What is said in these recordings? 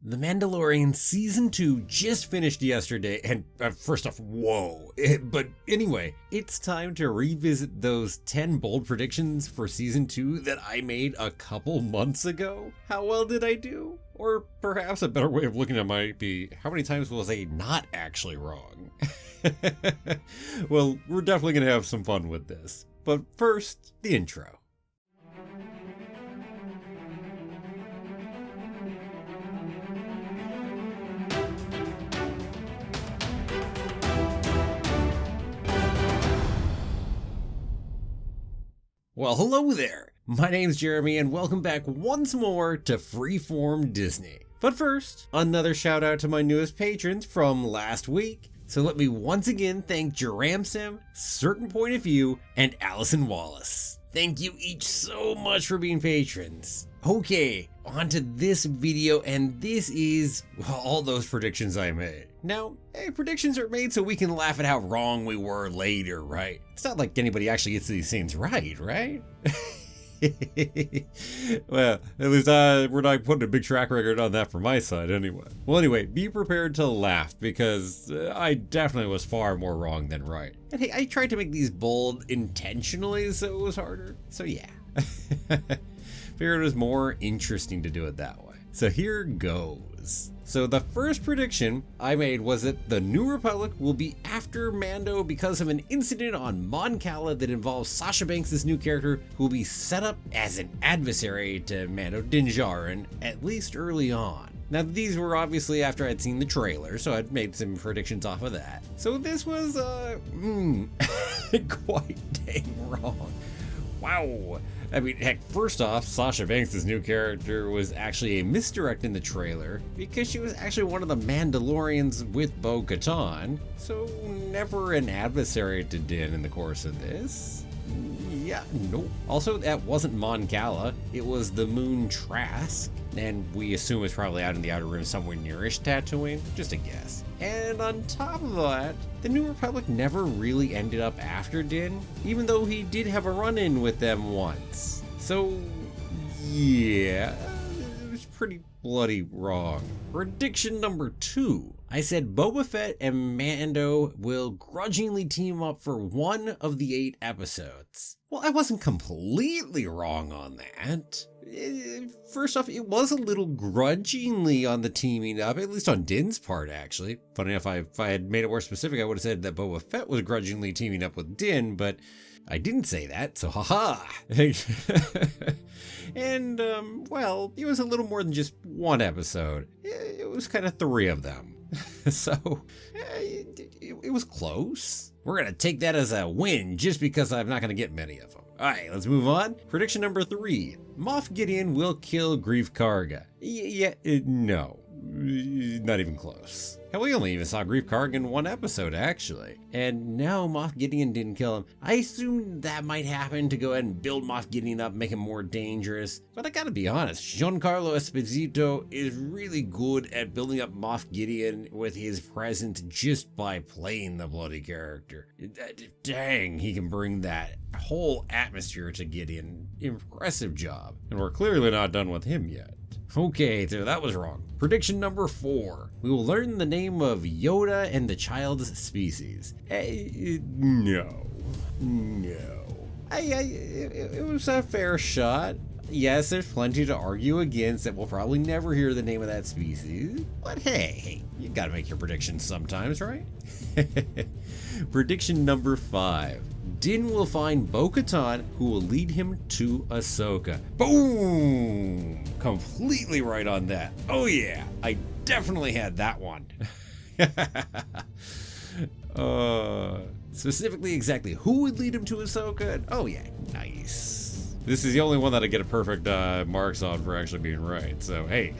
The Mandalorian Season 2 just finished yesterday, and first off, whoa. But anyway, it's time to revisit those 10 bold predictions for Season 2 that I made a couple months ago. How well did I do? Or perhaps a better way of looking at it might be, how many times was I not actually wrong? Well, we're definitely going to have some fun with this. But first, the intro. Well, hello there! My name's Jeremy and welcome back once more to Freeform Disney. But first, another shout out to my newest patrons from last week. So let me once again thank Jeramsim, Certain Point of View, and Allison Wallace. Thank you each so much for being patrons. Okay, on to this video, and this is all those predictions I made. Now, predictions are made so we can laugh at how wrong we were later, right? It's not like anybody actually gets these things right? Well, at least we're not putting a big track record on that from my side anyway. Well, anyway, be prepared to laugh because I definitely was far more wrong than right. And hey, I tried to make these bold intentionally so it was harder. So yeah. Figured it was more interesting to do it that way. So here goes. So the first prediction I made was that the New Republic will be after Mando because of an incident on Mon Cala that involves Sasha Banks' new character, who will be set up as an adversary to Mando Din Djarin, at least early on. Now these were obviously after I'd seen the trailer, so I'd made some predictions off of that. So this was quite dang wrong. Wow. I mean, heck, first off, Sasha Banks' new character was actually a misdirect in the trailer because she was actually one of the Mandalorians with Bo Katan, so never an adversary to Din in the course of this. Yeah, nope. Also, that wasn't Mon Cala, it was the moon Trask, and we assume it's probably out in the Outer Rim somewhere nearish Tatooine, just a guess. And on top of that, the New Republic never really ended up after Din, even though he did have a run-in with them once. So, yeah, it was pretty bloody wrong. Prediction number 2. I said Boba Fett and Mando will grudgingly team up for one of the 8 episodes. Well, I wasn't completely wrong on that. First off, it was a little grudgingly on the teaming up, at least on Din's part, actually. Funny enough, if I had made it more specific, I would have said that Boba Fett was grudgingly teaming up with Din, but I didn't say that, so haha. And, well, it was a little more than just one episode. It was kind of 3 of them. So, it was close. We're going to take that as a win just because I'm not going to get many of them. Alright, let's move on. Prediction number 3. Moff Gideon will kill Greef Karga. No. Not even close. Hell, we only even saw Greef Karga in 1 episode, actually. And no, Moff Gideon didn't kill him. I assumed that might happen to go ahead and build Moff Gideon up, make him more dangerous. But I gotta be honest, Giancarlo Esposito is really good at building up Moff Gideon with his presence just by playing the bloody character. Dang, he can bring that whole atmosphere to Gideon. Impressive job. And we're clearly not done with him yet. Okay, so that was wrong. Prediction number 4. We will learn the name of Yoda and the child's species. No. It was a fair shot. Yes, there's plenty to argue against that we'll probably never hear the name of that species. But hey, you gotta make your predictions sometimes, right? Prediction number 5. Din will find Bo Katan, who will lead him to Ahsoka. Boom! Completely right on that. Oh yeah, I definitely had that one. Specifically, exactly who would lead him to Ahsoka? Oh yeah, nice. This is the only one that I get a perfect marks on for actually being right. So hey,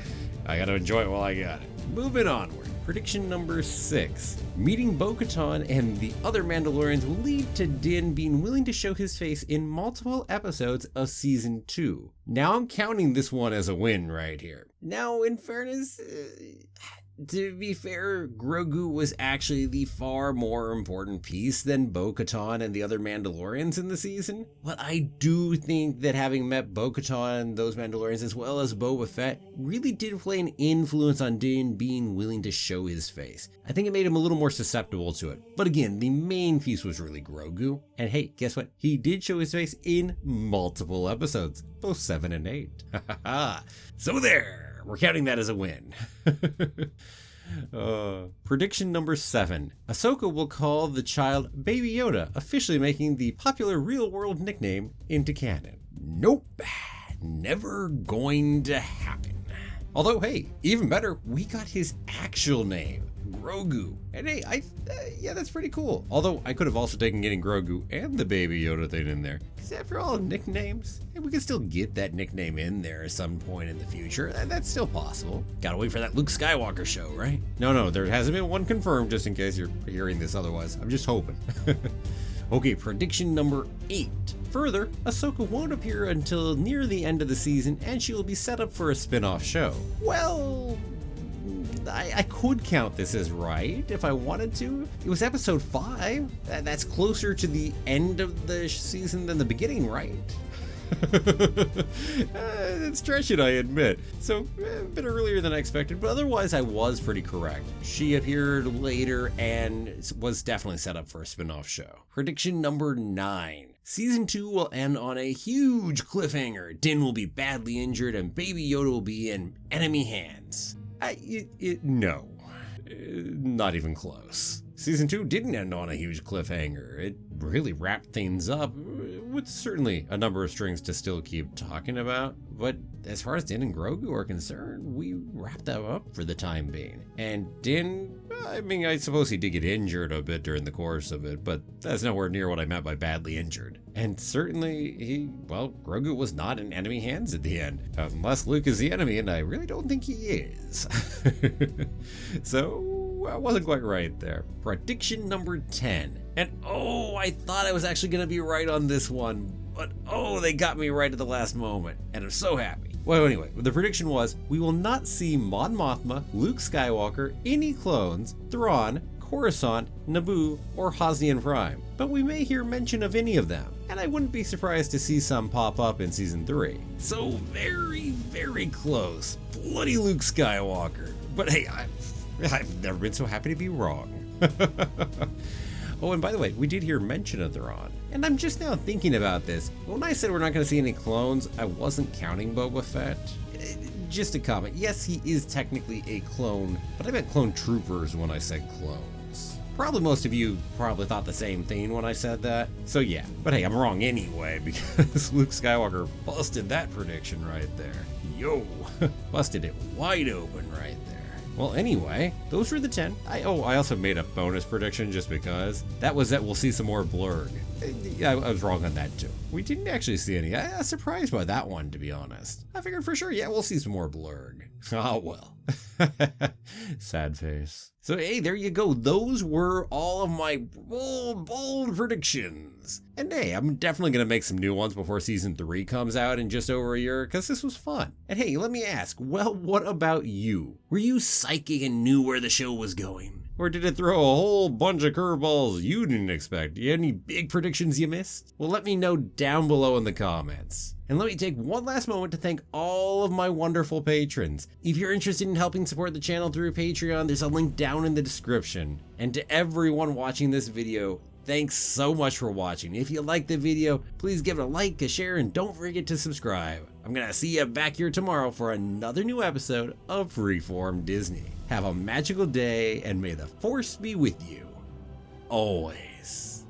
I gotta enjoy it while I got it. Moving onward. Prediction number 6. Meeting Bo Katan and the other Mandalorians will lead to Din being willing to show his face in multiple episodes of Season 2. Now I'm counting this one as a win right here. Now, in fairness, to be fair, Grogu was actually the far more important piece than Bo Katan and the other Mandalorians in the season. But I do think that having met Bo Katan, those Mandalorians, as well as Boba Fett, really did play an influence on Din being willing to show his face. I think it made him a little more susceptible to it. But again, the main piece was really Grogu. And hey, guess what? He did show his face in multiple episodes, both 7 and 8. So there! We're counting that as a win. Prediction number 7. Ahsoka will call the child Baby Yoda, officially making the popular real-world nickname into canon. Nope. Never going to happen. Although, hey, even better, we got his actual name, Grogu. And hey, yeah, that's pretty cool. Although I could have also taken getting Grogu and the Baby Yoda thing in there. Because after all, nicknames, hey, we can still get that nickname in there at some point in the future. That's still possible. Gotta wait for that Luke Skywalker show, right? No, there hasn't been one confirmed, just in case you're hearing this otherwise. I'm just hoping. Okay, prediction number 8. Further, Ahsoka won't appear until near the end of the season, and she will be set up for a spin-off show. Well, I could count this as right if I wanted to. It was episode 5. That's closer to the end of the season than the beginning, right? It's stretching, I admit. So, a bit earlier than I expected, but otherwise I was pretty correct. She appeared later and was definitely set up for a spin-off show. Prediction number 9. Season 2 will end on a huge cliffhanger. Din will be badly injured and Baby Yoda will be in enemy hands. No. Not even close. Season 2 didn't end on a huge cliffhanger. It really wrapped things up with certainly a number of strings to still keep talking about. But as far as Din and Grogu are concerned, we wrapped that up for the time being. And Din, I mean, I suppose he did get injured a bit during the course of it, but that's nowhere near what I meant by badly injured. And certainly Grogu was not in enemy hands at the end. Unless Luke is the enemy, and I really don't think he is. So, I wasn't quite right there. Prediction number 10. And I thought I was actually going to be right on this one, but they got me right at the last moment, and I'm so happy. Well, anyway, the prediction was, we will not see Mon Mothma, Luke Skywalker, any clones, Thrawn, Coruscant, Naboo, or Hosnian Prime, but we may hear mention of any of them, and I wouldn't be surprised to see some pop up in Season 3. So very, very close. Bloody Luke Skywalker. But hey, I've never been so happy to be wrong. Oh, and by the way, we did hear mention of Thrawn. And I'm just now thinking about this. When I said we're not going to see any clones, I wasn't counting Boba Fett. Just a comment. Yes, he is technically a clone, but I meant clone troopers when I said clones. Probably most of you probably thought the same thing when I said that. So yeah, but hey, I'm wrong anyway because Luke Skywalker busted that prediction right there. Yo, busted it wide open right there. Well, anyway, those were the 10. I also made a bonus prediction just because. That was that we'll see some more Blurg. Yeah, I was wrong on that too. We didn't actually see any. I was surprised by that one, to be honest. I figured for sure, yeah, we'll see some more Blurg. Oh, well. Sad face. So, hey, there you go. Those were all of my bold predictions. And hey, I'm definitely going to make some new ones before Season 3 comes out in just over a year, because this was fun. And hey, let me ask, well, what about you? Were you psychic and knew where the show was going? Or did it throw a whole bunch of curveballs you didn't expect? Any big predictions you missed? Well, let me know down below in the comments. And let me take one last moment to thank all of my wonderful patrons. If you're interested in helping support the channel through Patreon, there's a link down in the description. And to everyone watching this video, thanks so much for watching. If you liked the video, please give it a like, a share, and don't forget to subscribe. I'm gonna see you back here tomorrow for another new episode of Freeform Disney. Have a magical day, and may the Force be with you always.